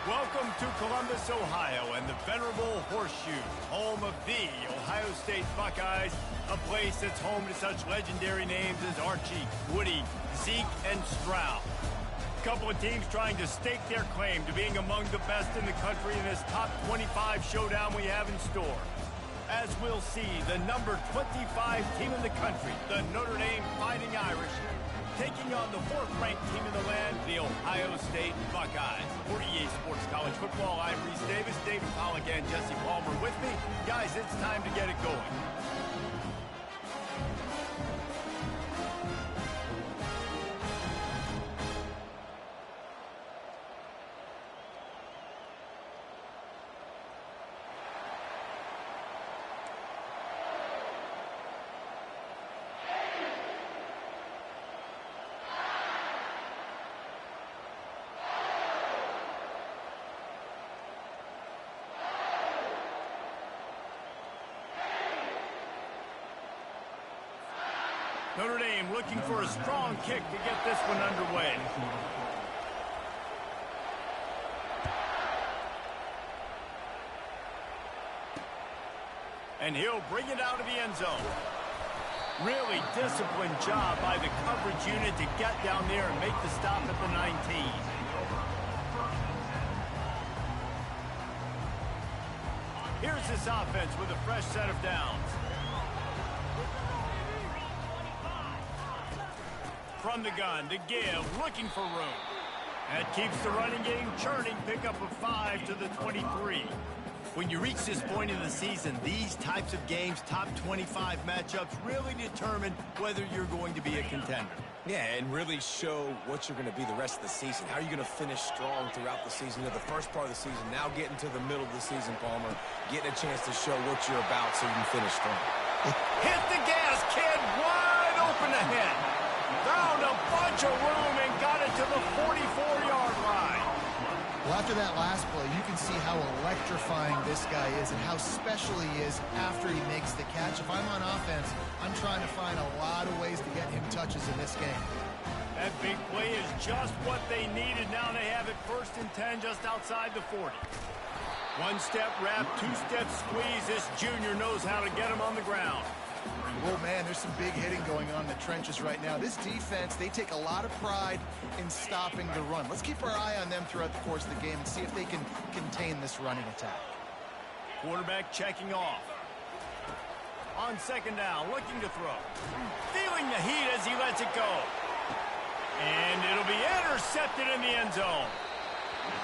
Welcome to Columbus, Ohio, and the venerable Horseshoe, home of the Ohio State Buckeyes, a place that's home to such legendary names as Archie, Woody, Zeke, and Stroud. A couple of teams trying to stake their claim to being among the best in the country in this top 25 showdown we have in store. As we'll see, the number 25 team in the country, the Notre Dame Fighting Irish, taking on the fourth-ranked team in the land, the Ohio State Buckeyes. For EA Sports College Football, I'm Reese Davis, David Pollock, and Jesse Palmer with me. Guys, it's time to get it going. Notre Dame looking for a strong kick to get this one underway. And he'll bring it out of the end zone. Really disciplined job by the coverage unit to get down there and make the stop at the 19. Here's this offense with a fresh set of downs. From the gun to give, looking for room. That keeps the running game churning. Pickup of 5 to the 23. When you reach this point in the season, these types of games, top 25 matchups, really determine whether you're going to be a contender. Yeah, and really show what you're going to be the rest of the season. How are you going to finish strong throughout the season? The first part of the season, now getting to the middle of the season, Palmer, getting a chance to show what you're about so you can finish strong. Hit the gas, kid. Wide open ahead. Found a bunch of room and got it to the 44-yard line. Well, after that last play, you can see how electrifying this guy is and how special he is after he makes the catch. If I'm on offense, I'm trying to find a lot of ways to get him touches in this game. That big play is just what they needed. Now they have it 1st and 10 just outside the 40. One-step wrap, two-step squeeze. This junior knows how to get him on the ground. Oh, man, there's some big hitting going on in the trenches right now. This defense, they take a lot of pride in stopping the run. Let's keep our eye on them throughout the course of the game and see if they can contain this running attack. Quarterback checking off. On 2nd down, looking to throw. Feeling the heat as he lets it go. And it'll be intercepted in the end zone.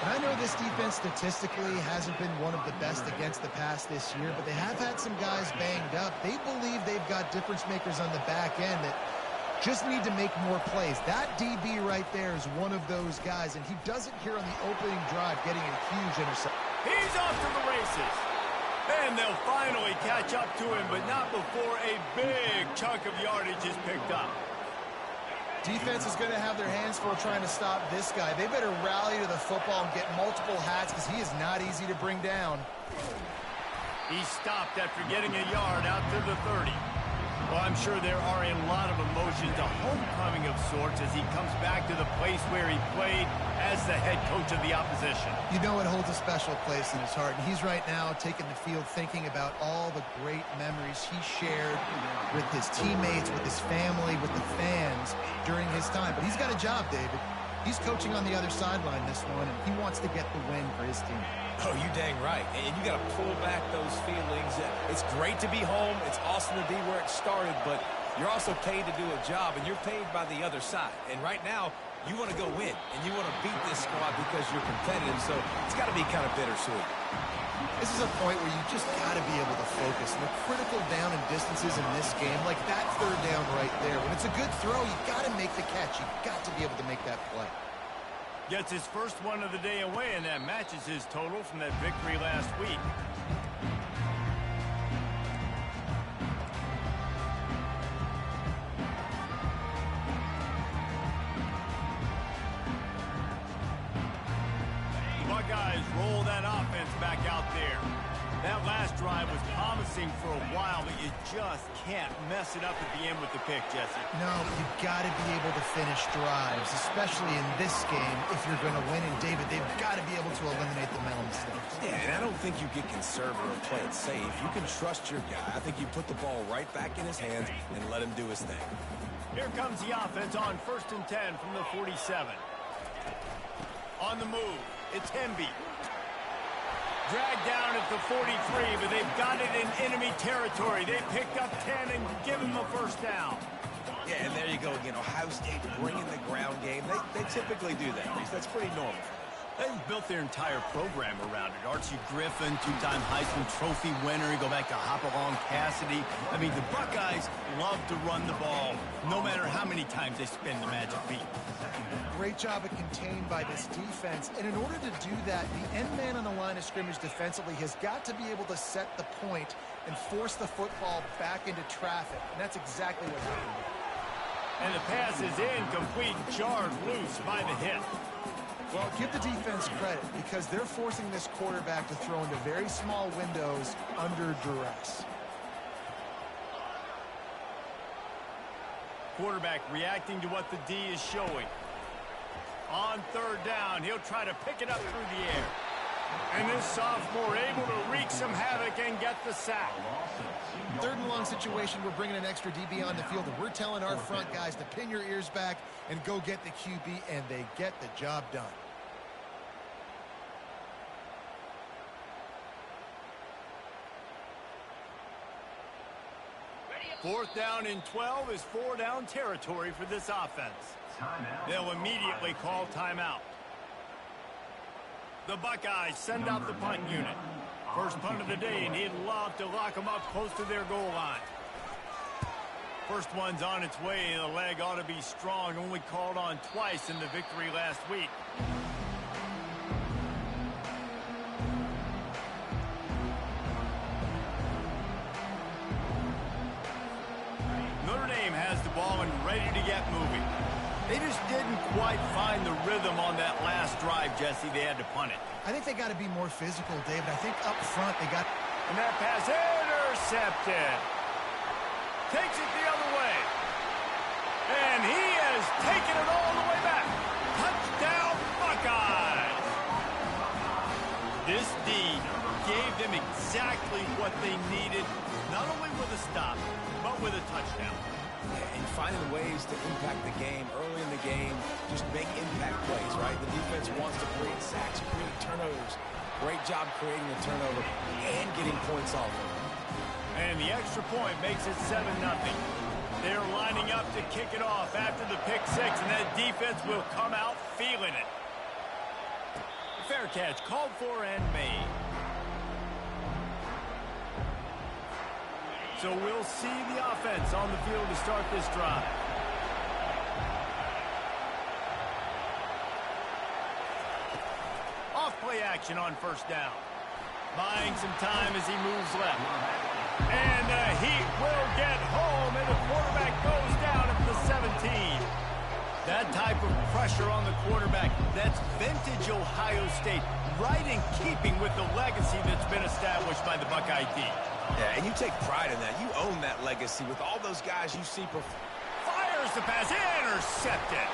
And I know this defense statistically hasn't been one of the best against the pass this year, but they have had some guys banged up. They believe they've got difference makers on the back end that just need to make more plays. That DB right there is one of those guys, and he does it here on the opening drive, getting a huge interception. He's off to the races. And they'll finally catch up to him, but not before a big chunk of yardage is picked up. Defense is going to have their hands full trying to stop this guy. They better rally to the football and get multiple hats because he is not easy to bring down. He stopped after getting a yard out to the 30. Well, I'm sure there are a lot of emotions, a homecoming of sorts as he comes back to the place where he played as the head coach of the opposition. You know it holds a special place in his heart, and he's right now taking the field thinking about all the great memories he shared with his teammates, with his family, with the fans during his time. But he's got a job, David. He's coaching on the other sideline this one, and he wants to get the win for his team. Oh, you dang right. And you got to pull back those feelings. It's great to be home. It's awesome to be where it started, but you're also paid to do a job, and you're paid by the other side. And right now, you want to go win, and you want to beat this squad because you're competitive, so it's got to be kind of bittersweet. This is a point where you just got to be able to focus. And the critical down and distances in this game, like that 3rd down right there, when it's a good throw, you got to make the catch. You got to be able to make that play. Gets his first one of the day away, and that matches his total from that victory last week. Buckeyes roll that offense back out there. That last drive was promising for a while, but you just can't mess it up at the end with the pick, Jesse. No, you've got to be able to finish drives, especially in this game if you're going to win. And, David, they've got to be able to eliminate the mental mistakes. Yeah, and I don't think you get conservative and play it safe. You can trust your guy. I think you put the ball right back in his hands and let him do his thing. Here comes the offense on 1st and 10 from the 47. On the move, it's Hemby. Dragged down at the 43, but they've got it in enemy territory. They picked up 10 and give him a first down. Yeah, and there you go again. Ohio State bringing the ground game. They typically do that. That's pretty normal. They've built their entire program around it. Archie Griffin, two-time Heisman Trophy winner. You go back to Hopalong Cassidy. I mean, the Buckeyes love to run the ball, no matter how many times they spin the magic beat. Great job at contained by this defense. And in order to do that, the end man on the line of scrimmage defensively has got to be able to set the point and force the football back into traffic. And that's exactly what happened. And the pass is incomplete, jarred loose by the hit. Well, give the defense credit because they're forcing this quarterback to throw into very small windows under duress. Quarterback reacting to what the D is showing. On 3rd down, he'll try to pick it up through the air. And this sophomore able to wreak some havoc and get the sack. 3rd and long situation, we're bringing an extra DB on the field, and we're telling our front guys to pin your ears back and go get the QB, and they get the job done. Fourth down and 12 is 4-down territory for this offense. They'll immediately call timeout. The Buckeyes send out the punt unit. First punt of the day, and he'd love to lock them up close to their goal line. First one's on its way. The leg ought to be strong. Only called on twice in the victory last week. Notre Dame has the ball and ready to get moving. They just didn't quite find the rhythm on that last drive, Jesse. They had to punt it. I think they got to be more physical, David. I think up front they got... And that pass intercepted. Takes it the other way. And he has taken it all the way back. Touchdown, Buckeyes. This D gave them exactly what they needed, not only with a stop, but with a touchdown. And finding ways to impact the game early in the game, just make impact plays, right? The defense wants to create sacks, create turnovers. Great job creating a turnover and getting points off of it. And the extra point makes it 7-0. They're lining up to kick it off after the pick six, and that defense will come out feeling it. Fair catch called for and made. So we'll see the offense on the field to start this drive. Off play action on 1st down. Buying some time as he moves left. And the Heat will get home, and the quarterback goes down at the 17. That type of pressure on the quarterback, that's vintage Ohio State, right in keeping with the legacy that's been established by the Buckeye D. Yeah, and you take pride in that. You own that legacy with all those guys you see perform. Fires the pass, intercepted.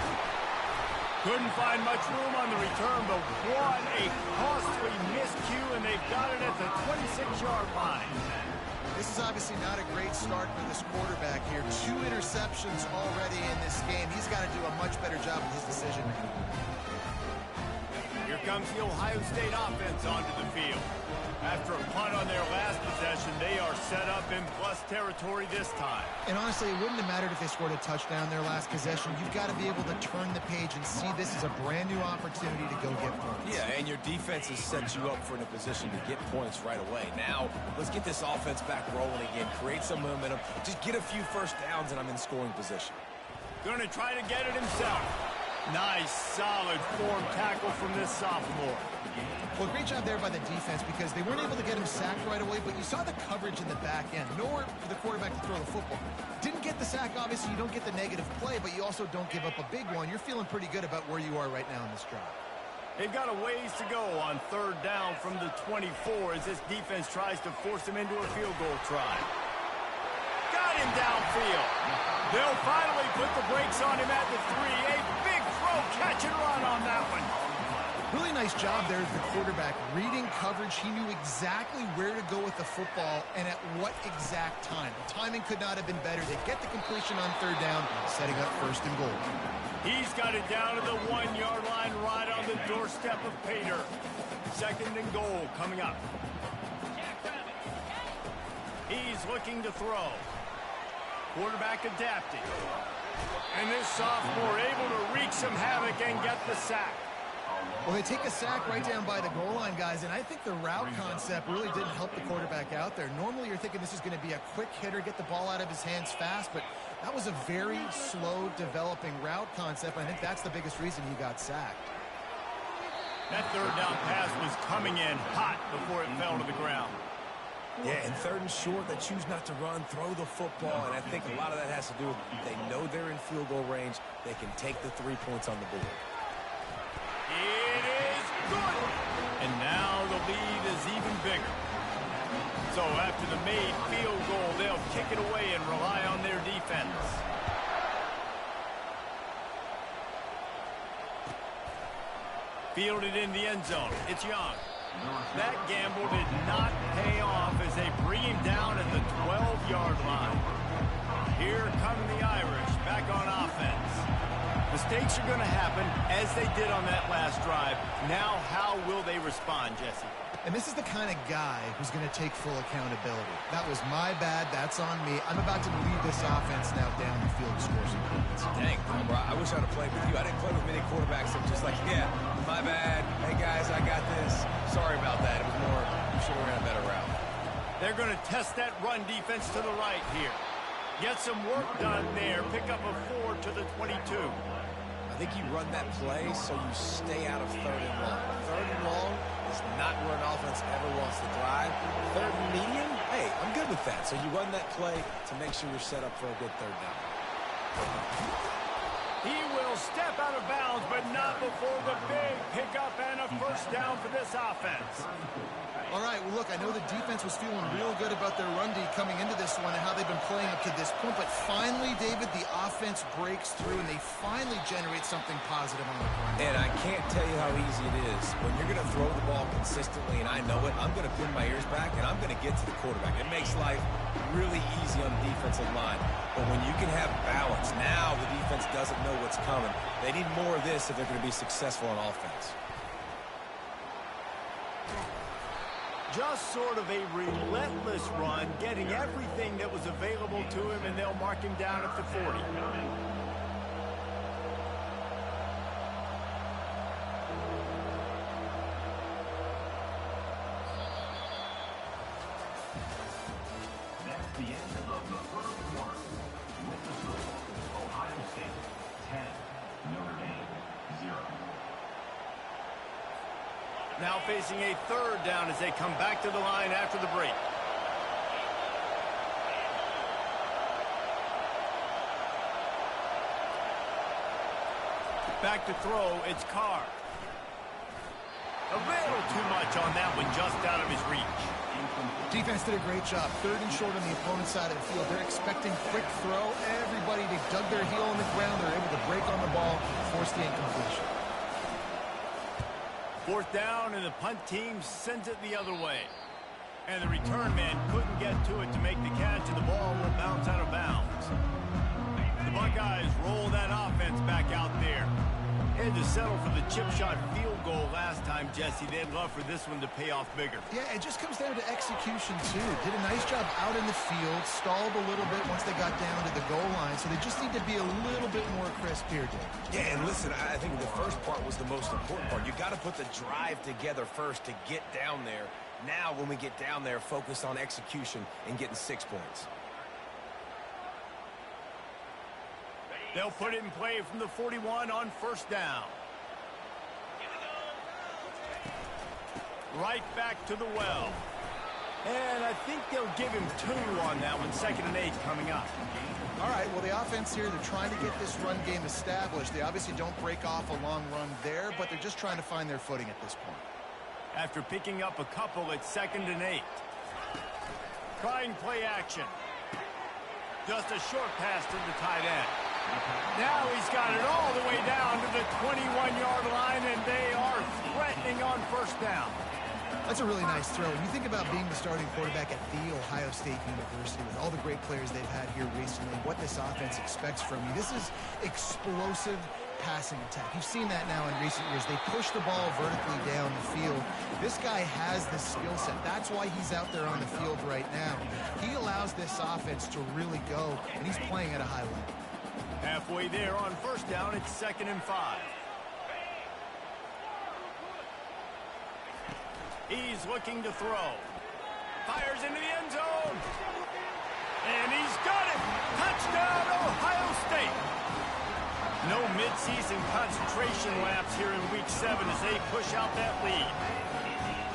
Couldn't find much room on the return, but what a costly miscue, and they've got it at the 26-yard line. This is obviously not a great start for this quarterback here. 2 interceptions already in this game. He's got to do a much better job with his decision-making. Here comes the Ohio State offense onto the field. After a punt on their last possession, they are set up in plus territory this time. And honestly, it wouldn't have mattered if they scored a touchdown their last possession. You've got to be able to turn the page and see this is a brand new opportunity to go get points. Yeah, and your defense has set you up for in a position to get points right away. Now, let's get this offense back rolling again. Create some momentum. Just get a few first downs, and I'm in scoring position. Going to try to get it himself. Nice, solid form tackle from this sophomore. Well, great job there by the defense because they weren't able to get him sacked right away, but you saw the coverage in the back end. Nowhere for the quarterback to throw the football. Didn't get the sack, obviously. You don't get the negative play, but you also don't give up a big one. You're feeling pretty good about where you are right now in this drive. They've got a ways to go on third down from the 24 as this defense tries to force him into a field goal try. Got him downfield. They'll finally put the brakes on him at the 3. A big throw, catch and run on that one. Really nice job there as the quarterback. Reading coverage, he knew exactly where to go with the football and at what exact time. The timing could not have been better. They get the completion on third down, setting up first and goal. He's got it down to the 1-yard line right on the doorstep of Pater. Second and goal coming up. He's looking to throw. Quarterback adapting. And this sophomore able to wreak some havoc and get the sack. Well, they take a sack right down by the goal line, guys, and I think the route concept really didn't help the quarterback out there. Normally, you're thinking this is going to be a quick hitter, get the ball out of his hands fast, but that was a very slow developing route concept. I think that's the biggest reason he got sacked. That third down pass was coming in hot before it fell to the ground. Yeah, and third and short, they choose not to run, throw the football, and I think a lot of that has to do with they know they're in field goal range. They can take the 3 points on the board. It is good. And now the lead is even bigger. So after the made field goal, they'll kick it away and rely on their defense. Fielded in the end zone. It's Young. That gamble did not pay off as they bring him down at the 12-yard line. Here come the Irish back on offense. Mistakes are going to happen, as they did on that last drive. Now, how will they respond, Jesse? And this is the kind of guy who's going to take full accountability. That was my bad. That's on me. I'm about to lead this offense now down the field to score some points. Dang, bro, I wish I'd have played with you. I didn't play with many quarterbacks that were just like, yeah, my bad. Hey, guys, I got this. Sorry about that. It was more, I'm sure we ran a better route. They're going to test that run defense to the right here. Get some work done there. Pick up a 4 to the 22. I think you run that play so you stay out of third and long. Third and long is not where an offense ever wants to drive. Third and medium, hey, I'm good with that. So you run that play to make sure you're set up for a good third down. He will step out of bounds, but not before the big pickup and a first down for this offense. All right, well, look, I know the defense was feeling real good about their run D coming into this one and how they've been playing up to this point, but finally, David, the offense breaks through and they finally generate something positive on the ground. And I can't tell you how easy it is. When you're going to throw the ball consistently, and I know it, I'm going to pin my ears back, and I'm going to get to the quarterback. It makes life really easy on the defensive line. But when you can have balance, now the defense doesn't know what's coming. They need more of this if they're going to be successful on offense. Just sort of a relentless run, getting everything that was available to him, and they'll mark him down at the 40. That's the end of the first quarter. With the score, Ohio State 10, Notre Dame 0. Now facing a third down as they come back to the line after the break. Back to throw, it's Carr. A little too much on that one, just out of his reach. Defense did a great job. Third and short on the opponent's side of the field. They're expecting quick throw. Everybody dug their heel on the ground. They're able to break on the ball, force the incompletion. Fourth down, and the punt team sends it the other way. And the return man couldn't get to it to make the catch, and the ball will bounce out of bounds. The Buckeyes roll that offense back out there. Had to settle for the chip shot field goal last time, Jesse. They'd love for this one to pay off bigger. Yeah, it just comes down to execution, too. Did a nice job out in the field, stalled a little bit once they got down to the goal line, so they just need to be a little bit more crisp here, Dave. Yeah, and listen, I think the first part was the most important part. You got to put the drive together first to get down there. Now, when we get down there, focus on execution and getting 6 points. They'll put it in play from the 41 on first down. Right back to the well. And I think they'll give him 2 on that one. 2nd and 8 coming up. All right, well, the offense here, they're trying to get this run game established. They obviously don't break off a long run there, but they're just trying to find their footing at this point. After picking up a couple, it's 2nd and 8. Trying play action. Just a short pass to the tight end. Now he's got it all the way down to the 21-yard line, and they are threatening on 1st down. That's a really nice throw. You think about being the starting quarterback at The Ohio State University with all the great players they've had here recently, what this offense expects from you. This is explosive passing attack. You've seen that now in recent years. They push the ball vertically down the field. This guy has the skill set. That's why he's out there on the field right now. He allows this offense to really go, and he's playing at a high level. Halfway there on 1st down, it's 2nd and 5. He's looking to throw. Fires into the end zone. And he's got it. Touchdown, Ohio State. No midseason concentration laps here in Week 7 as they push out that lead.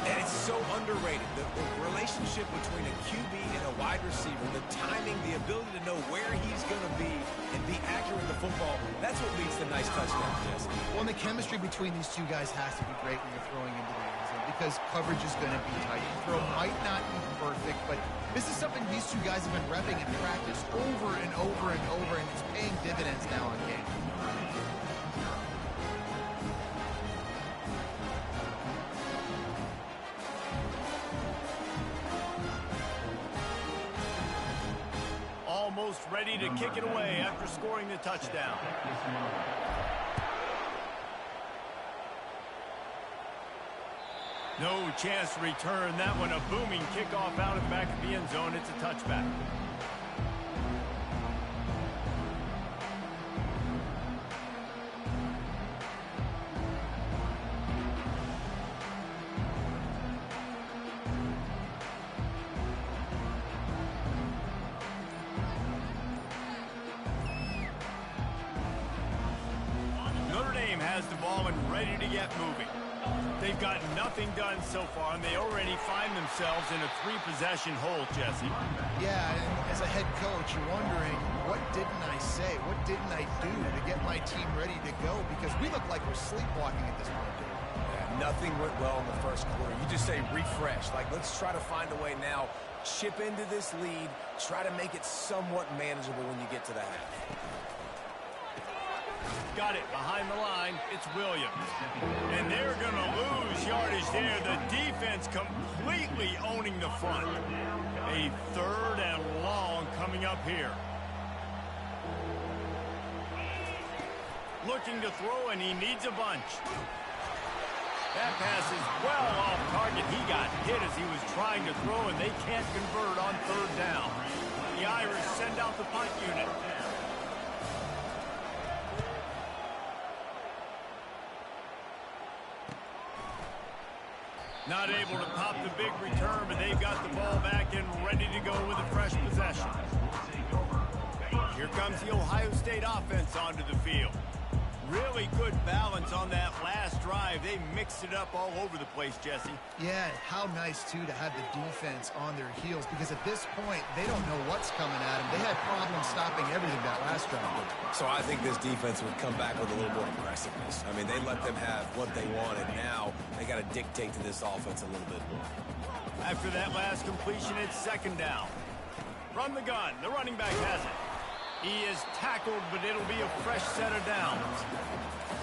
And it's so underrated. The relationship between a QB and a wide receiver, the timing, the ability to know where he's going to be and be accurate with the football, that's what leads to nice touchdowns, Jesse. Well, and the chemistry between these two guys has to be great when you're throwing into the end zone because coverage is going to be tight. The throw might not be perfect, but this is something these two guys have been repping in practice over and over and over, and it's paying dividends now on game. Almost ready to kick it away after scoring the touchdown. No chance to return that one. A booming kickoff out of the back of the end zone. It's a touchback. Notre Dame has the ball and ready to get moving. They've got nothing done so far, and they already find themselves in a 3-possession hole, Jesse. Yeah, and as a head coach, you're wondering, what didn't I say? What didn't I do to get my team ready to go? Because we look like we're sleepwalking at this point. Yeah, nothing went well in the 1st quarter. You just say refresh. Like, let's try to find a way now. Chip into this lead. Try to make it somewhat manageable when you get to the half. Got it behind the line. It's Williams. And they're going to lose yardage there. The defense completely owning the front. A 3rd and long coming up here. Looking to throw, and he needs a bunch. That pass is well off target. He got hit as he was trying to throw, and they can't convert on 3rd down. The Irish send out the punt unit. Not able to pop the big return, but they've got the ball back and ready to go with a fresh possession. Here comes the Ohio State offense onto the field. Really good balance on that last drive. They mixed it up all over the place, Jesse. Yeah, how nice, too, to have the defense on their heels because at this point, they don't know what's coming at them. They had problems stopping everything that last drive. So I think this defense would come back with a little more aggressiveness. I mean, they let them have what they wanted. Now they got to dictate to this offense a little bit more. After that last completion, it's 2nd down. From the gun, the running back has it. He is tackled, but it'll be a fresh set of downs.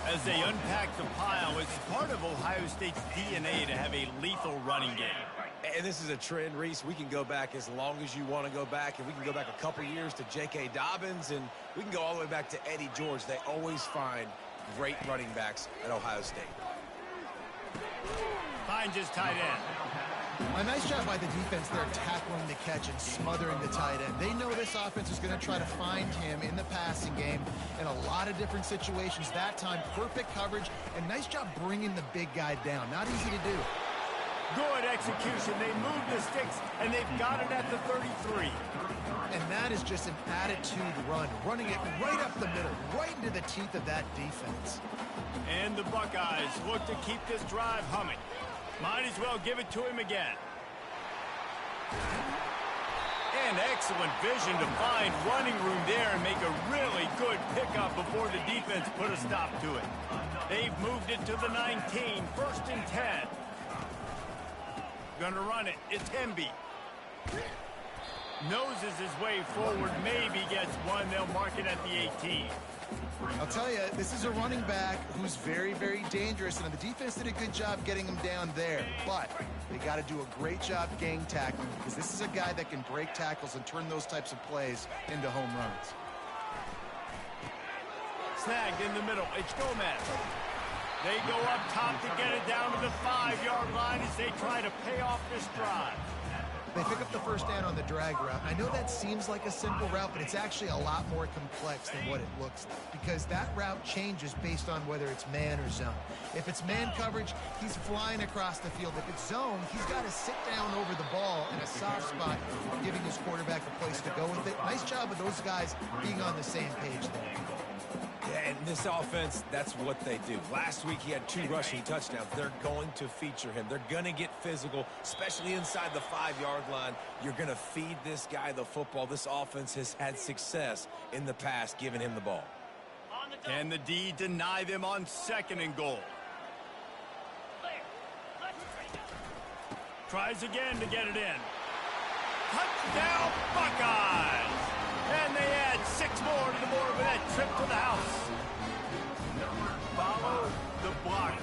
As they unpack the pile, it's part of Ohio State's DNA to have a lethal running game. And this is a trend, Reese. We can go back as long as you want to go back, and we can go back a couple years to J.K. Dobbins, and we can go all the way back to Eddie George. They always find great running backs at Ohio State. Finds his tight end. A nice job by the defense there tackling the catch and smothering the tight end. They know this offense is going to try to find him in the passing game in a lot of different situations. That time, perfect coverage, and nice job bringing the big guy down. Not easy to do. Good execution. They move the sticks, and they've got it at the 33. And that is just an attitude run, running it right up the middle, right into the teeth of that defense. And the Buckeyes look to keep this drive humming. Might as well give it to him again. Excellent vision to find running room there and make a really good pickup before the defense put a stop to it. They've moved it to the 19, 1st and 10. Gonna run it. It's Hemby. Noses his way forward, maybe gets one. They'll mark it at the 18. I'll tell you, this is a running back who's very, very dangerous, and the defense did a good job getting him down there. But they got to do a great job gang tackling, because this is a guy that can break tackles and turn those types of plays into home runs. Snagged in the middle. It's Gomez. They go up top to get it down to the 5-yard line as they try to pay off this drive. They pick up the first down on the drag route. I know that seems like a simple route, but it's actually a lot more complex than what it looks like, because that route changes based on whether it's man or zone. If it's man coverage, he's flying across the field. If it's zone, he's got to sit down over the ball in a soft spot, giving his quarterback a place to go with it. Nice job of those guys being on the same page there. Yeah, and this offense, that's what they do. Last week he had 2 rushing touchdowns. They're going to feature him. They're going to get physical, especially inside the 5-yard line. You're going to feed this guy the football. This offense has had success in the past giving him the ball. Can the D deny them on 2nd and goal? Tries again to get it in. Touchdown, Buckeyes! And they add 6 more to the board with that trip to the house. Follow the block.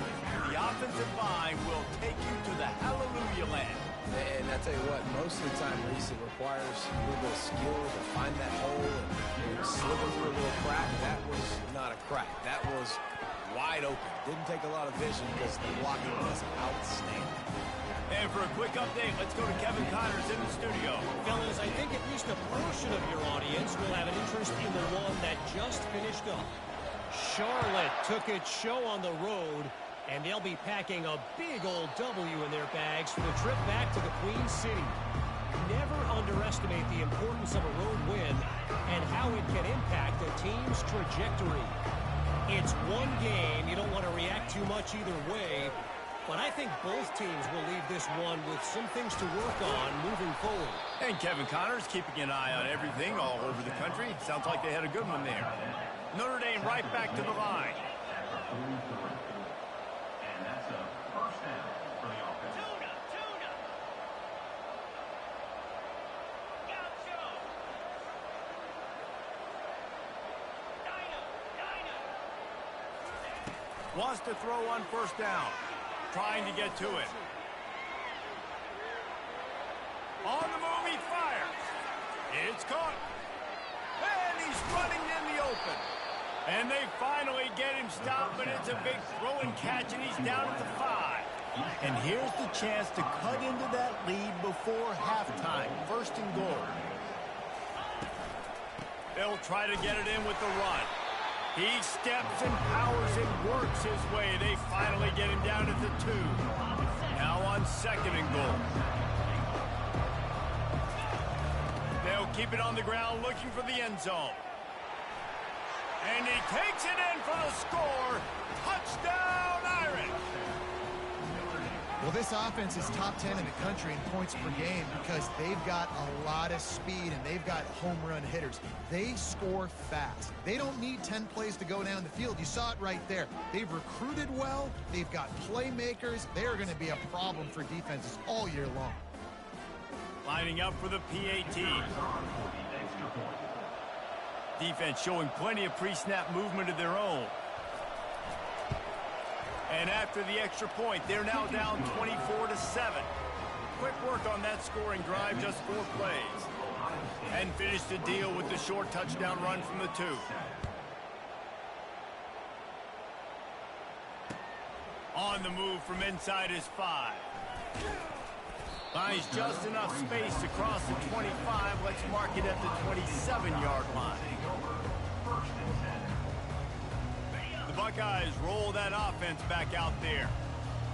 The offensive line will take you to the hallelujah land. And I tell you what, most of the time, Reese, it requires a little bit of skill to find that hole and slither through a little crack. That was not a crack. That was wide open. Didn't take a lot of vision because the blocking was outstanding. And for a quick update, let's go to Kevin Connors in the studio. Fellas, I think at least a portion of your audience will have an interest in the one that just finished up. Charlotte took its show on the road, and they'll be packing a big old W in their bags for the trip back to the Queen City. Never underestimate the importance of a road win and how it can impact a team's trajectory. It's one game. You don't want to react too much either way. But I think both teams will leave this one with some things to work on moving forward. And Kevin Connors keeping an eye on everything all over the country. Sounds like they had a good one there. Notre Dame right back to the line. And that's a 1st down for the offense. Wants to throw on 1st down. Trying to get to it. On the move, he fires. It's caught. And he's running in the open. And they finally get him stopped, but it's a big throw and catch, and he's down at the 5. And here's the chance to cut into that lead before halftime. 1st and goal. They'll try to get it in with the run. He steps and powers and works his way. They finally get him down at the 2. Now on 2nd and goal. They'll keep it on the ground looking for the end zone. And he takes it in for the score. Touchdown, Irish! Well, this offense is top 10 in the country in points per game because they've got a lot of speed and they've got home run hitters. They score fast. They don't need 10 plays to go down the field. You saw it right there. They've recruited well. They've got playmakers. They're going to be a problem for defenses all year long. Lining up for the PAT. Defense showing plenty of pre-snap movement of their own. And after the extra point, they're now down 24-7. Quick work on that scoring drive, just 4 plays. And finished the deal with the short touchdown run from the 2. On the move from inside his 5. Finds just enough space to cross the 25. Let's mark it at the 27-yard line. The Buckeyes roll that offense back out there.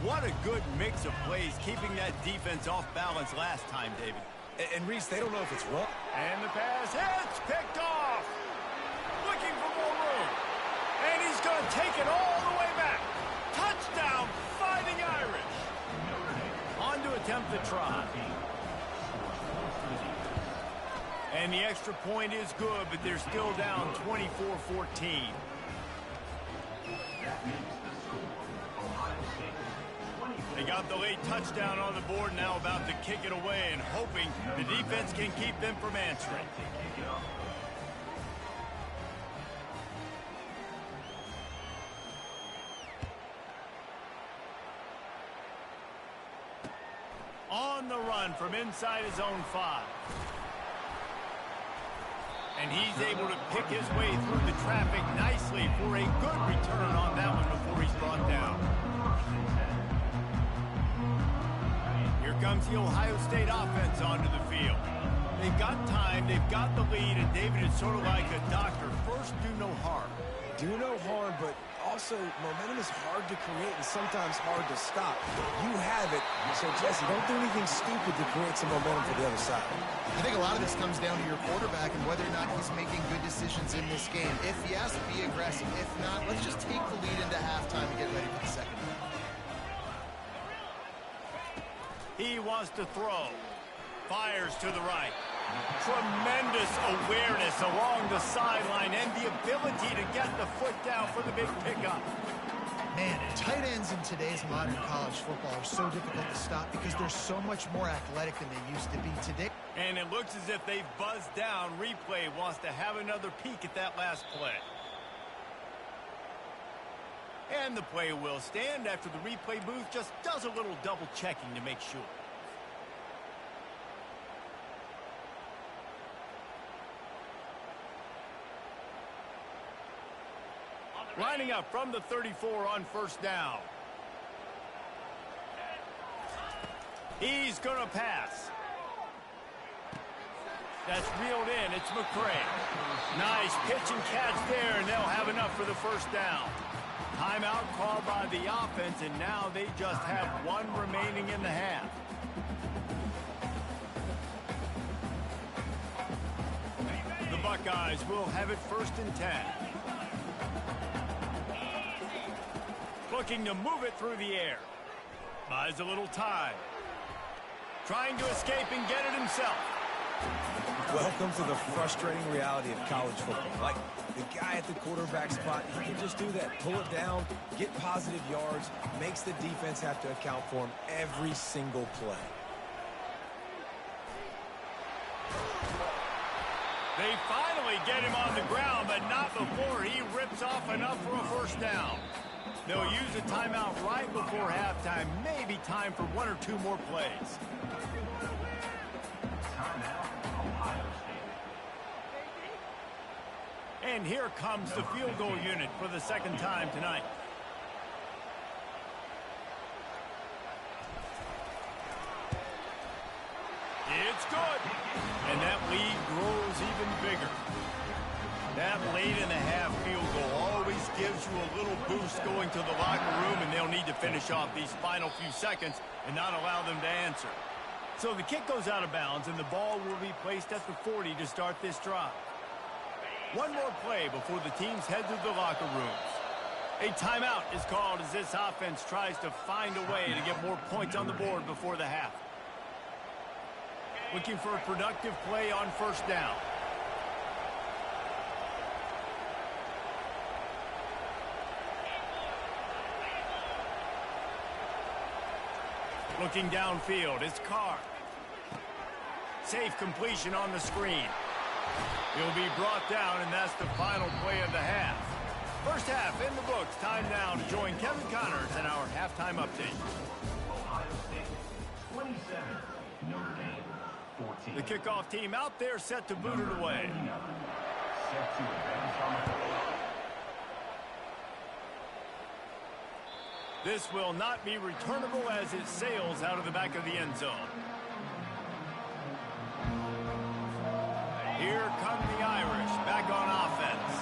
What a good mix of plays, keeping that defense off balance last time, David. And Reese, they don't know if it's wrong. And the pass hits, picked off. Looking for more room. And he's going to take it all the way back. Touchdown, Fighting Irish. On to attempt the try. And the extra point is good, but they're still down 24-14. They got the late touchdown on the board, now about to kick it away and hoping the defense can keep them from answering. On the run from inside his own 5. And he's able to pick his way through the traffic nicely for a good return on that one before he's brought down. Here comes the Ohio State offense onto the field. They've got time, they've got the lead, and David is sort of like a doctor. First, do no harm. Do no harm, but also momentum is hard to create and sometimes hard to stop. You have it, so Jesse, don't do anything stupid to create some momentum for the other side. I think a lot of this comes down to your quarterback and whether or not he's making good decisions in this game. If yes, be aggressive. If not, let's just take the lead into halftime and get ready for the second half. He wants to throw. Fires to the right. Tremendous awareness along the sideline and the ability to get the foot down for the big pickup. Man, tight ends in today's modern college football are so difficult to stop because they're so much more athletic than they used to be today. And it looks as if they've buzzed down. Replay wants to have another peek at that last play. And the play will stand after the replay booth just does a little double checking to make sure. Lining up from the 34 on first down. He's going to pass. That's reeled in. It's McCray. Nice pitch and catch there, and they'll have enough for the first down. Timeout called by the offense, and now they just have one remaining in the half. The Buckeyes will have it 1st and 10. Looking to move it through the air. Buys a little time. Trying to escape and get it himself. Welcome to the frustrating reality of college football. Like, the guy at the quarterback spot, he can just do that. Pull it down, get positive yards, makes the defense have to account for him every single play. They finally get him on the ground, but not before he rips off enough for a first down. They'll use a timeout right before halftime. Maybe time for 1 or 2 more plays. And here comes the field goal unit for the second time tonight. It's good. And that lead grows even bigger. That late in the half field goal always gives you a little boost going to the locker room, and they'll need to finish off these final few seconds and not allow them to answer. So the kick goes out of bounds, and the ball will be placed at the 40 to start this drive. One more play before the teams head to the locker rooms. A timeout is called as this offense tries to find a way to get more points on the board before the half. Looking for a productive play on first down. Looking downfield, it's Carr. Safe completion on the screen. He'll be brought down, and that's the final play of the half. First half in the books. Time now to join Kevin Connors in our halftime update. Ohio State 27, Notre Dame 14. The kickoff team out there set to boot it away. Set to advance on the field. This will not be returnable as it sails out of the back of the end zone. Here come the Irish back on offense.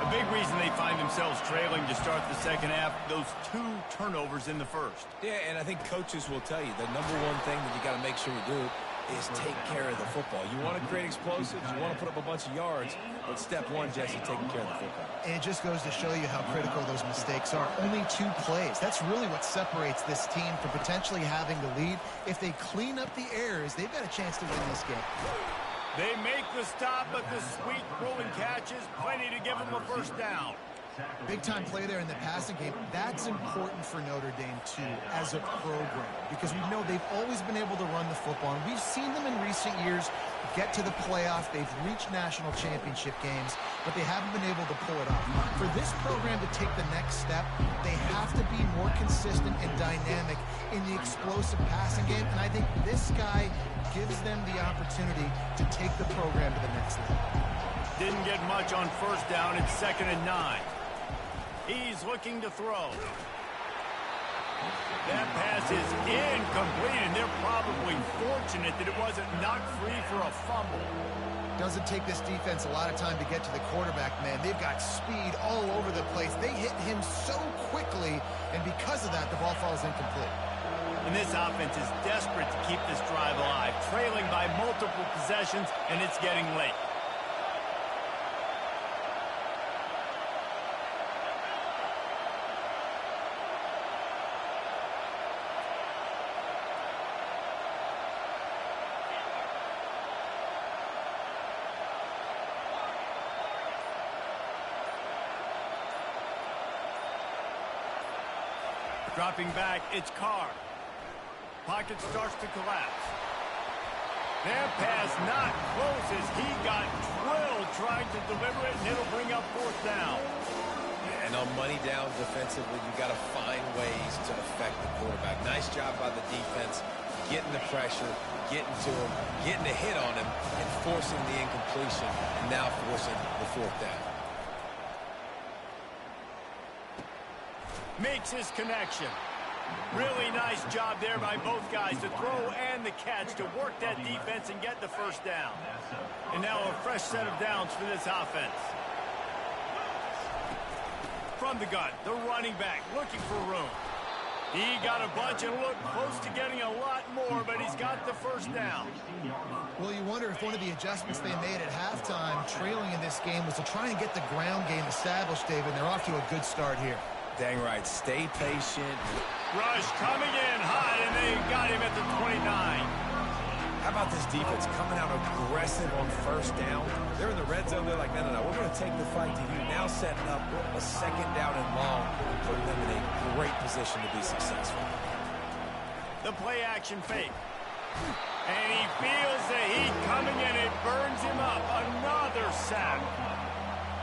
A big reason they find themselves trailing to start the second half, those 2 turnovers in the first. Yeah, and I think coaches will tell you the number one thing that you got to make sure you do is take care of the football. You want to create explosives, you want to put up a bunch of yards, but step one, Jesse, taking care of the football. And it just goes to show you how critical those mistakes are. Only 2 plays. That's really what separates this team from potentially having the lead. If they clean up the errors, they've got a chance to win this game. They make the stop, but the sweet rolling catch is plenty to give them a first down. Big-time play there in the passing game. That's important for Notre Dame, too, as a program, because we know they've always been able to run the football. And we've seen them in recent years get to the playoff. They've reached national championship games, but they haven't been able to pull it off. For this program to take the next step, they have to be more consistent and dynamic in the explosive passing game, and I think this guy gives them the opportunity to take the program to the next level. Didn't get much on first down. It's 2nd and 9. He's looking to throw. That pass is incomplete, and they're probably fortunate that it wasn't knocked free for a fumble. Doesn't take this defense a lot of time to get to the quarterback, man. They've got speed all over the place. They hit him so quickly, and because of that, the ball falls incomplete. And this offense is desperate to keep this drive alive, trailing by multiple possessions, and it's getting late. Dropping back, it's Carr. Pocket starts to collapse. That pass not close as he got drilled trying to deliver it, and it'll bring up 4th down. And on money down defensively, you got to find ways to affect the quarterback. Nice job by the defense, getting the pressure, getting to him, getting a hit on him, and forcing the incompletion, and now forcing the 4th down. Makes his connection. Really nice job there by both guys, the throw and the catch, to work that defense and get the first down. And now a fresh set of downs for this offense. From the gun, the running back looking for room. He got a bunch and looked close to getting a lot more, but he's got the first down. Well, you wonder if one of the adjustments they made at halftime, trailing in this game, was to try and get the ground game established, David. They're off to a good start here. Dang right. Stay patient. Rush coming in hot, and they got him at the 29. How about this defense coming out aggressive on first down? They're in the red zone. They're like, no, we're going to take the fight to you. Now setting up a 2nd down and long, and putting them in a great position to be successful. The play action fake. And he feels the heat coming in. It burns him up. Another sack.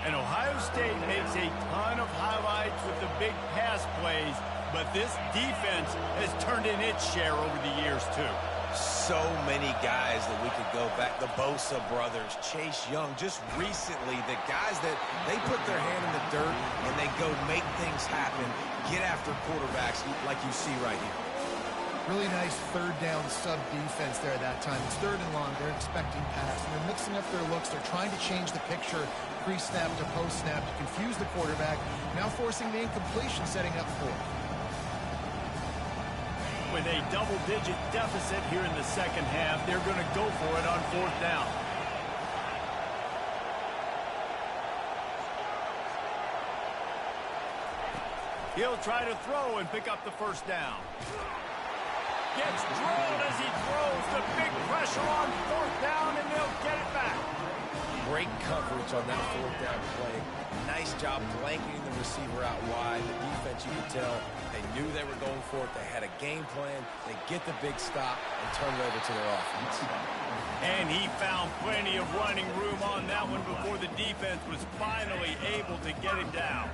And Ohio State makes a ton of highlights with the big pass plays, but this defense has turned in its share over the years, too. So many guys that we could go back. The Bosa brothers, Chase Young, just recently, the guys that they put their hand in the dirt and they go make things happen, get after quarterbacks like you see right here. Really nice 3rd down sub defense there at that time. It's 3rd and long. They're expecting pass, and they're mixing up their looks. They're trying to change the picture pre-snap to post-snap to confuse the quarterback, now forcing the incompletion, setting up 4th. With a double-digit deficit here in the 2nd half, they're going to go for it on 4th down. He'll try to throw and pick up the first down. Gets drilled as he throws. The big pressure on 4th down, and they'll get it back. Great coverage on that 4th down play. Nice job blanketing the receiver out wide. The defense, you could tell, they knew they were going for it. They had a game plan. They get the big stop and turn it over to their offense. And he found plenty of running room on that one before the defense was finally able to get him down.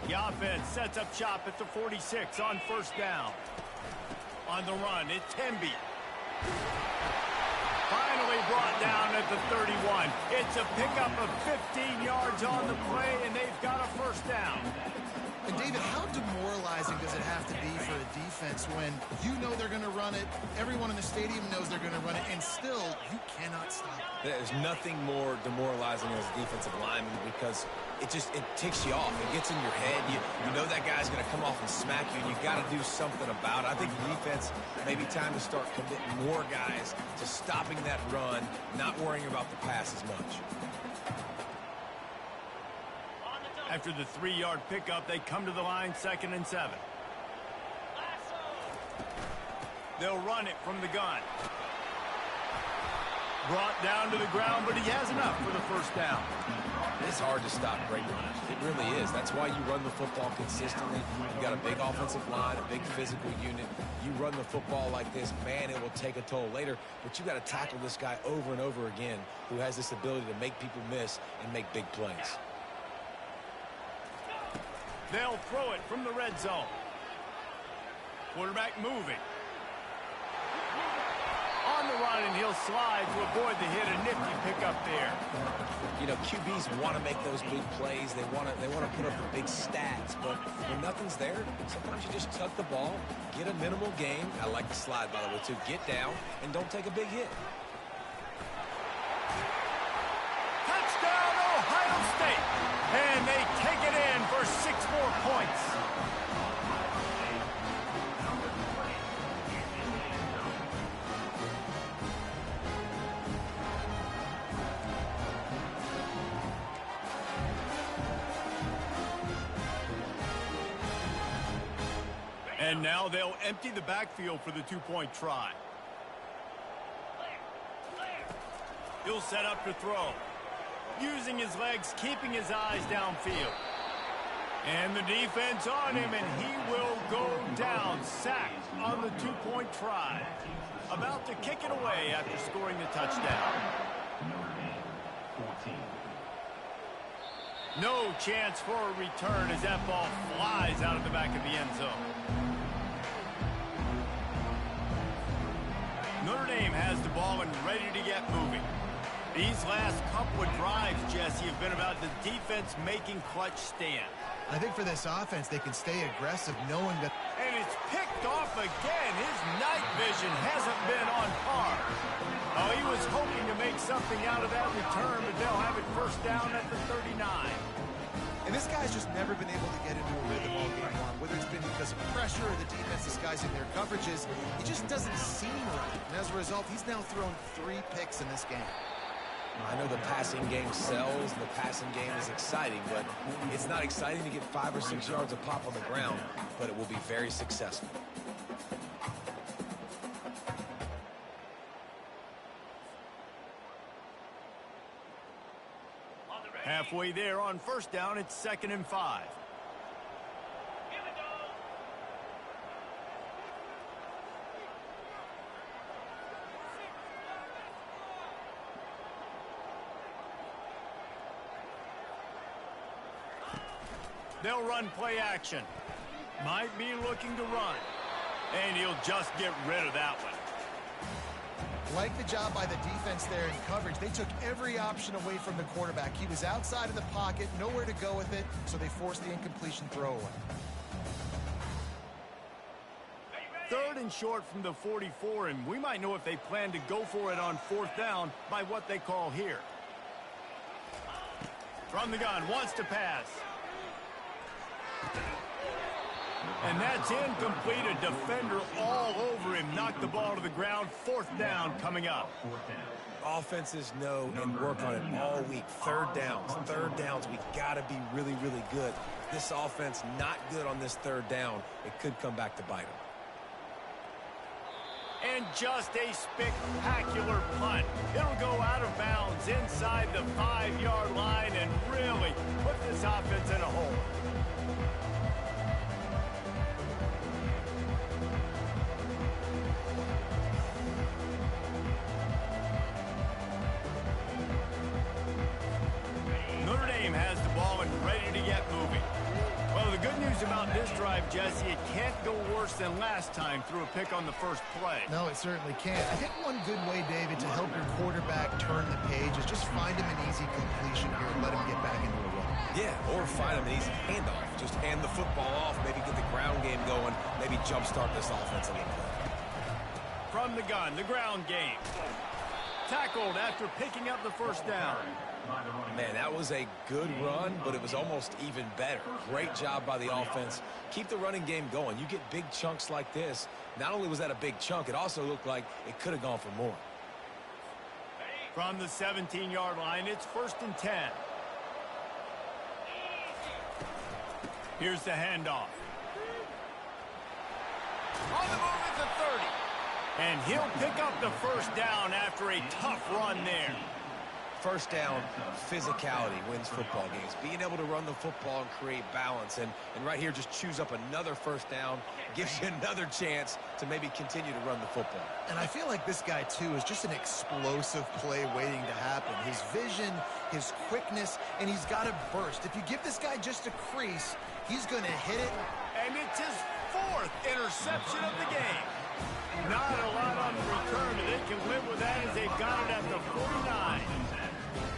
The offense sets up shop at the 46 on 1st down. On the run, it's Temby. Finally brought down at the 31. It's a pickup of 15 yards on the play, and they've got a first down. And David, how demoralizing does it have to be for a defense when you know they're going to run it, everyone in the stadium knows they're going to run it, and still you cannot stop it? There's nothing more demoralizing as a defensive lineman because it ticks you off. It gets in your head. You know that guy's going to come off and smack you, and you got to do something about it. I think the defense, maybe time to start committing more guys to stopping that run, not worrying about the pass as much. After the 3-yard pickup, they come to the line 2nd and 7. They'll run it from the gun. Brought down to the ground, but he has enough for the first down. It's hard to stop great runners. It really is. That's why you run the football consistently. You've got a big offensive line, a big physical unit. You run the football like this, man, it will take a toll later. But you got to tackle this guy over and over again who has this ability to make people miss and make big plays. They'll throw it from the red zone. Quarterback moving. On the run, and he'll slide to avoid the hit. A nifty pickup there. You know, QBs want to make those big plays. They want to put up the big stats. But when nothing's there, sometimes you just tuck the ball, get a minimal gain. I like the slide, by the way, too. Get down and don't take a big hit. Touchdown, Ohio State. And they take it in for 6 more points. And now they'll empty the backfield for the 2-point try. He'll set up to throw. Using his legs, keeping his eyes downfield. And the defense on him, and he will go down, sacked on the 2-point try. About to kick it away after scoring the touchdown. No chance for a return as that ball flies out of the back of the end zone. Notre Dame has the ball and ready to get moving. These last couple of drives, Jesse, have been about the defense making clutch stand. I think for this offense, they can stay aggressive knowing that... And it's picked off again. His night vision hasn't been on par. Oh, he was hoping to make something out of that return, but they'll have it first down at the 39. And this guy's just never been able to get into a rhythm all game long, whether it's been because of pressure or the defense disguising their coverages. He just doesn't seem right. And as a result, he's now thrown 3 picks in this game. I know the passing game sells, the passing game is exciting, but it's not exciting to get 5 or 6 yards a pop on the ground, but it will be very successful. Halfway there on first down, it's 2nd and 5. They'll run play action. Might be looking to run. And he'll just get rid of that one. Like the job by the defense there in coverage. They took every option away from the quarterback. He was outside of the pocket, nowhere to go with it, so they forced the incompletion throwaway. 3rd and short from the 44, and we might know if they plan to go for it on 4th down by what they call here. From the gun, wants to pass. And that's incomplete. A defender all over him. Knocked the ball to the ground. 4th down coming up. Offenses know and work on it all week. 3rd downs. We got to be really, really good. This offense not good on this 3rd down. It could come back to bite them. And just a spectacular punt. It'll go out of bounds inside the 5-yard line and really put this offense in a hole. Notre Dame has the ball and ready to get moving. Well, the good news about this drive, Jesse, it can't go worse than last time through a pick on the first play. No, it certainly can't. I think one good way, David, to help your quarterback turn the page is just find him an easy completion here and let him get back into a run. Yeah, or find him an easy handoff. Just hand the football off, maybe get the ground game going, maybe jumpstart this offense a little bit. From the gun, the ground game. Tackled after picking up the first down. Man, that was a good run, but it was almost even better. Great job by the offense. Keep the running game going. You get big chunks like this. Not only was that a big chunk, it also looked like it could have gone for more. From the 17-yard line, it's 1st and 10. Here's the handoff. On the move at the 30. And he'll pick up the first down after a tough run there. First down, physicality wins football games. Being able to run the football and create balance. And right here, just choose up another first down, gives you another chance to maybe continue to run the football. And I feel like this guy, too, is just an explosive play waiting to happen. His vision, his quickness, and he's got a burst. If you give this guy just a crease, he's going to hit it. And it's his 4th interception of the game. Not a lot on the return, but they can live with that as they've got it at the 49.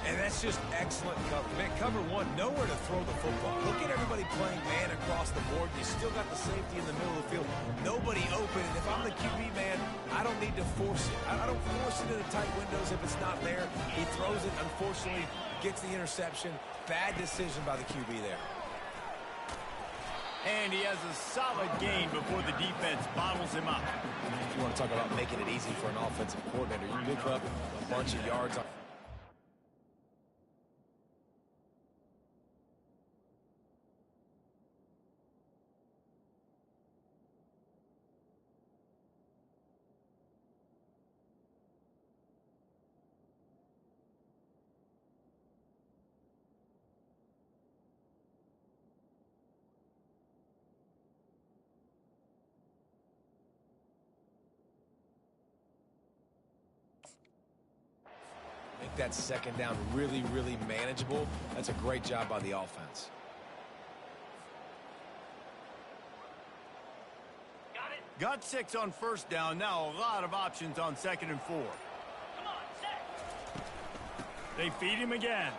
And that's just excellent cover. Man, cover one, nowhere to throw the football. Look at everybody playing man across the board. You still got the safety in the middle of the field. Nobody open. And if I'm the QB, man, I don't need to force it. I don't force it into tight windows if it's not there. He throws it, unfortunately, gets the interception. Bad decision by the QB there. And he has a solid gain before the defense bottles him up. If you want to talk about making it easy for an offensive coordinator, you pick up a bunch of yards on. Make that second down really, really manageable. That's a great job by the offense. Got 6 on first down. Now a lot of options on 2nd and 4. They feed him again.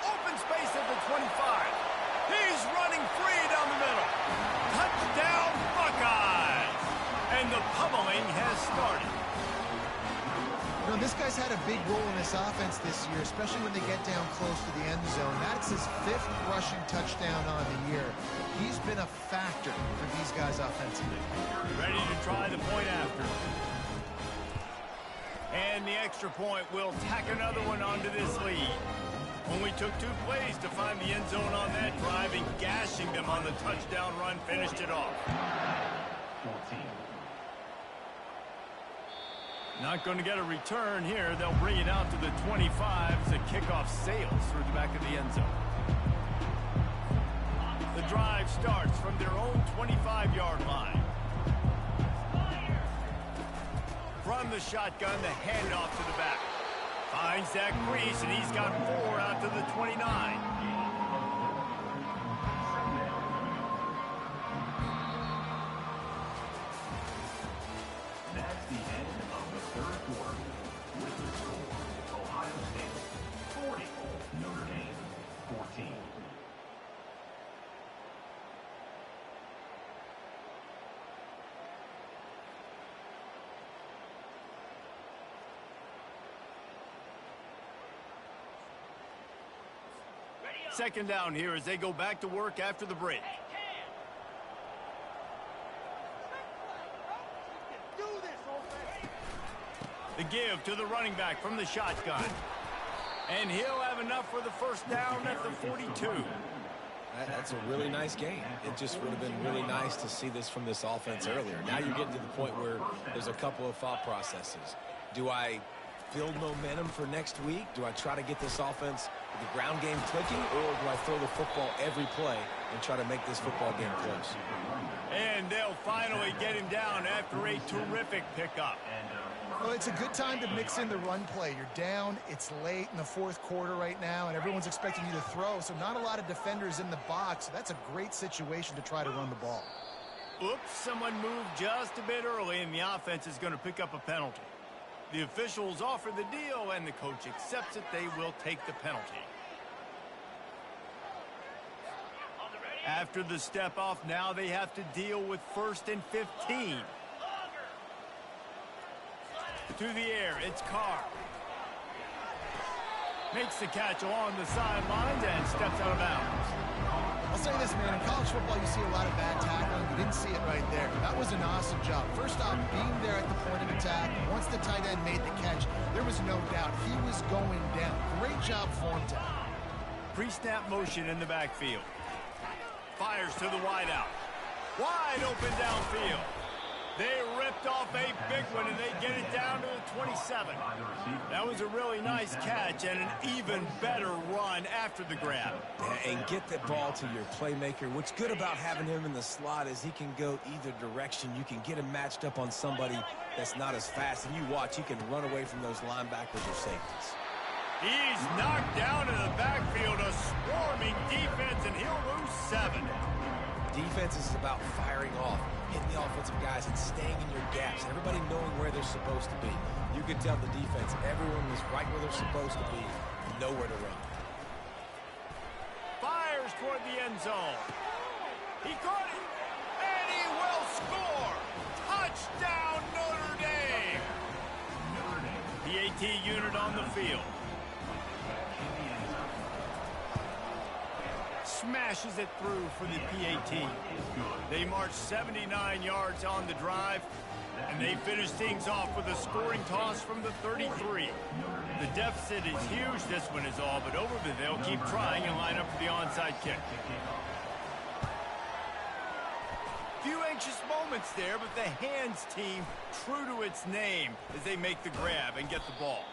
Open space at the 25. He's running free down the middle. Touchdown, Buckeyes! And the pummeling has started. You know, this guy's had a big role in this offense this year, especially when they get down close to the end zone. That's his 5th rushing touchdown on the year. He's been a factor for these guys offensively. Ready to try the point after. And the extra point will tack another one onto this lead. Only took 2 plays to find the end zone on that drive, and gashing them on the touchdown run finished it off. 14. Not going to get a return here. They'll bring it out to the 25 as the kickoff sails through the back of the end zone. The drive starts from their own 25-yard line. From the shotgun, the handoff to the back. Finds Zach Reese, and he's got 4 out to the 29. That's the end of the 3rd quarter. With the score, Ohio State 40, Notre Dame 14. Second down here as they go back to work after the break. The give to the running back from the shotgun. And he'll have enough for the first down at the 42. That's a really nice game. It just would have been really nice to see this from this offense earlier. Now you're getting to the point where there's a couple of thought processes. Do I build momentum for next week? Do I try to get this offense, the ground game clicking, or do I throw the football every play and try to make this football game close? And they'll finally get him down after a terrific pickup. Well, it's a good time to mix in the run play. You're down, it's late in the 4th quarter right now, and everyone's expecting you to throw, so not a lot of defenders in the box. So that's a great situation to try to run the ball. Oops, someone moved just a bit early, and the offense is going to pick up a penalty. The officials offer the deal, and the coach accepts it. They will take the penalty. After the step off, now they have to deal with 1st and 15. To the air, it's Carr. Makes the catch along the sidelines and steps out of bounds. I'll say this, man, in college football you see a lot of bad tackling. You didn't see it right there. That was an awesome job. First off, being there at the point of attack. Once the tight end made the catch, there was no doubt he was going down. Great job for him, Ted. Pre-snap motion in the backfield. Fires to the wideout. Wide open downfield. They ripped off a big one, and they get it down to the 27. That was a really nice catch and an even better run after the grab. Yeah, and get that ball to your playmaker. What's good about having him in the slot is he can go either direction. You can get him matched up on somebody that's not as fast. And you watch, he can run away from those linebackers or safeties. He's knocked down in the backfield, a swarming defense, and he'll lose 7. Defense is about firing off, hitting the offensive guys, and staying in your gaps. Everybody knowing where they're supposed to be. You can tell the defense, everyone was right where they're supposed to be, nowhere to run. Fires toward the end zone. He caught it, and he will score. Touchdown, Notre Dame. PAT unit on the field. Smashes it through for the PAT. They march 79 yards on the drive, and they finish things off with a scoring toss from the 33. The deficit is huge. This one is all but over, but they'll keep trying and line up for the onside kick. Few anxious moments there, but the hands team true to its name as they make the grab and get the ball.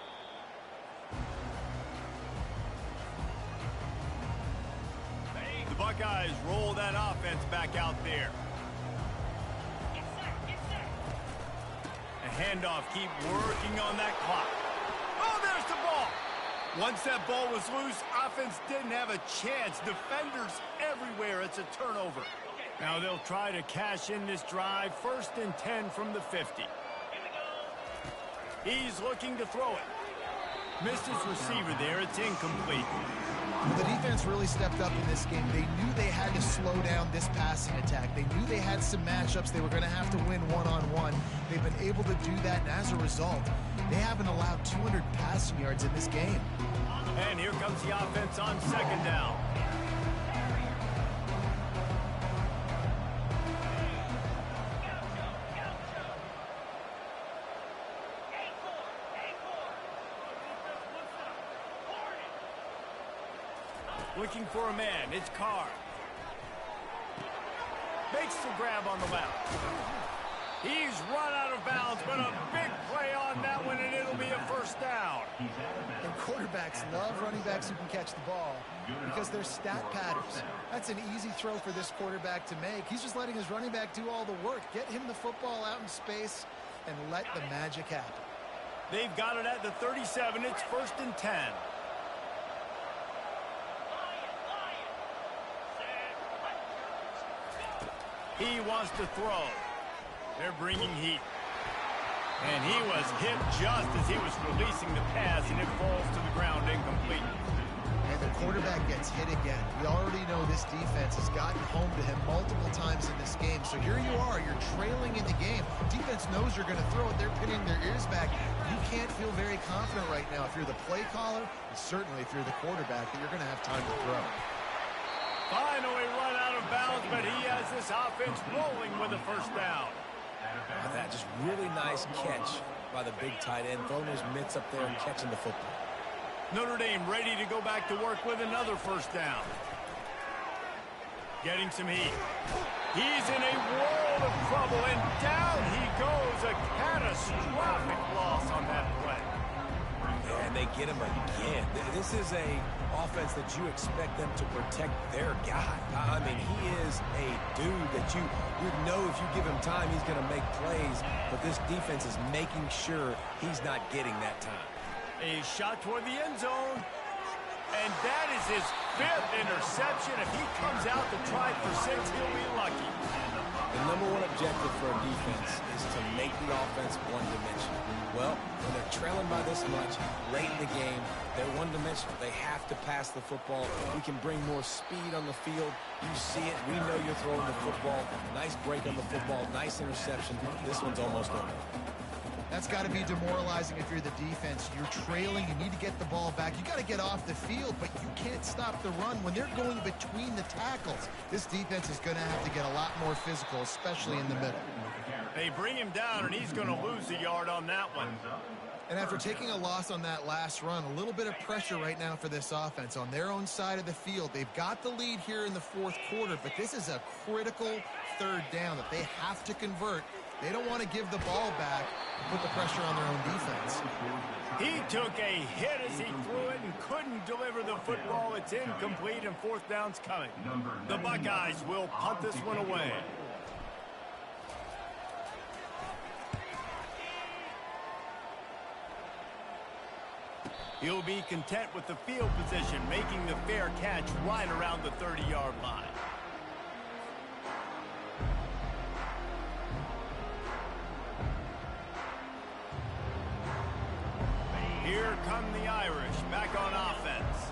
The Buckeyes roll that offense back out there. A handoff, keep working on that clock. Oh, there's the ball. Once that ball was loose, offense didn't have a chance. Defenders everywhere. It's a turnover. Now they'll try to cash in this drive. 1st and 10 from the 50. He's looking to throw it. Missed his receiver there. It's incomplete. The defense really stepped up in this game. They knew they had to slow down this passing attack. They knew they had some matchups they were going to have to win one-on-one. They've been able to do that, and as a result, they haven't allowed 200 passing yards in this game. And here comes the offense on 2nd down. Looking for a man. It's Carr. Makes the grab on the left. He's run out of bounds, but a big play on that one, and it'll be a 1st down. And quarterbacks love running backs who can catch the ball because they're stat patterns. That's an easy throw for this quarterback to make. He's just letting his running back do all the work. Get him the football out in space and let the magic happen. They've got it at the 37. It's 1st and 10. He wants to throw. They're bringing heat. And he was hit just as he was releasing the pass, and it falls to the ground incomplete. And the quarterback gets hit again. We already know this defense has gotten home to him multiple times in this game. So here you are. You're trailing in the game. Defense knows you're going to throw it. They're pinning their ears back. You can't feel very confident right now if you're the play caller, and certainly if you're the quarterback, that you're going to have time to throw. Finally run out of bounds, but he has this offense rolling with a 1st down. That just really nice catch by the big tight end, throwing his mitts up there and catching the football. Notre Dame ready to go back to work with another 1st down. Getting some heat. He's in a world of trouble, and down he goes. A catastrophic loss on that play. And they get him again. This is a offense that you expect them to protect their guy. I mean, he is a dude that you know if you give him time, he's going to make plays. But this defense is making sure he's not getting that time. A shot toward the end zone. And that is his 5th interception. If he comes out to try for 6, he'll be lucky. The #1 objective for a defense is to make the offense one-dimensional. Well, when they're trailing by this much late in the game, they're one-dimensional. They have to pass the football. We can bring more speed on the field. You see it. We know you're throwing the football. Nice break on the football. Nice interception. This one's almost over. That's got to be demoralizing if you're the defense. You're trailing. You need to get the ball back. You got to get off the field, but you can't stop the run. When they're going between the tackles, this defense is going to have to get a lot more physical, especially in the middle. They bring him down, and he's going to lose a yard on that one. And after taking a loss on that last run, a little bit of pressure right now for this offense on their own side of the field. They've got the lead here in the 4th quarter, but this is a critical 3rd down that they have to convert They don't want to give the ball back and put the pressure on their own defense. He took a hit as he threw it and couldn't deliver the football. It's incomplete and fourth down's coming. The Buckeyes will punt this one away. He'll be content with the field position, making the fair catch right around the 30-yard line. Here come the Irish back on offense.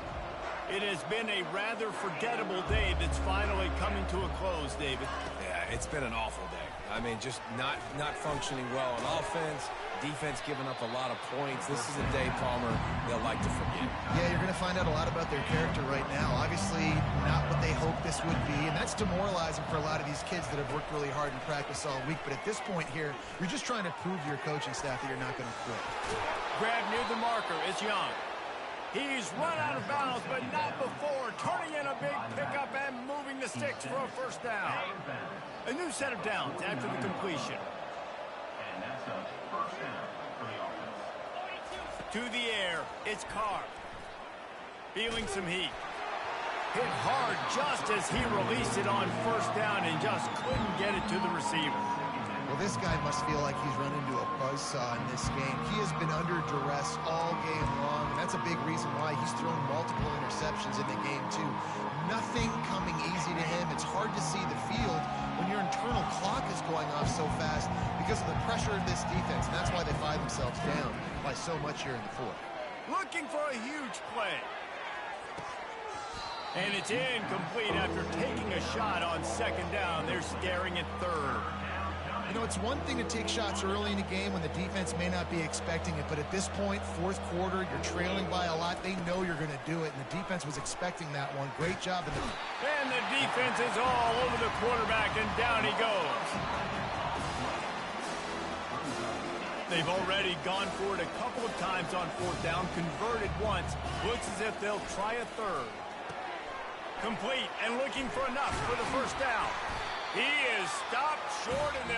It has been a rather forgettable day that's finally coming to a close, David. Yeah, it's been an awful day. I mean, just not functioning well on offense. Defense giving up a lot of points. This is a day, Palmer, they'll like to forget. Yeah, you're going to find out a lot about their character right now. Obviously, not what they hoped this would be, and that's demoralizing for a lot of these kids that have worked really hard in practice all week. But at this point here, you're just trying to prove to your coaching staff that you're not going to quit. Grab near the marker is Young. He's run out of bounds, but not before. Turning in a big pickup and moving the sticks for a first down. A new set of downs after the completion. And that's a first down for the offense. To the air, it's Carr. Feeling some heat. Hit hard just as he released it on first down and just couldn't get it to the receiver. Well, this guy must feel like he's run into a buzzsaw in this game. He has been under duress all game long, and that's a big reason why he's thrown multiple interceptions in the game, too. Nothing coming easy to him. It's hard to see the field when your internal clock is going off so fast because of the pressure of this defense, and that's why they find themselves down by so much here in the fourth. Looking for a huge play. And it's incomplete after taking a shot on second down. They're staring at third. You know, it's one thing to take shots early in the game when the defense may not be expecting it, but at this point, fourth quarter, you're trailing by a lot. They know you're going to do it, and the defense was expecting that one. Great job. And the defense is all over the quarterback, and down he goes. They've already gone for it a couple of times on fourth down, converted once. Looks as if they'll try a third. Complete and looking for enough for the first down. He is stopped short, and they'll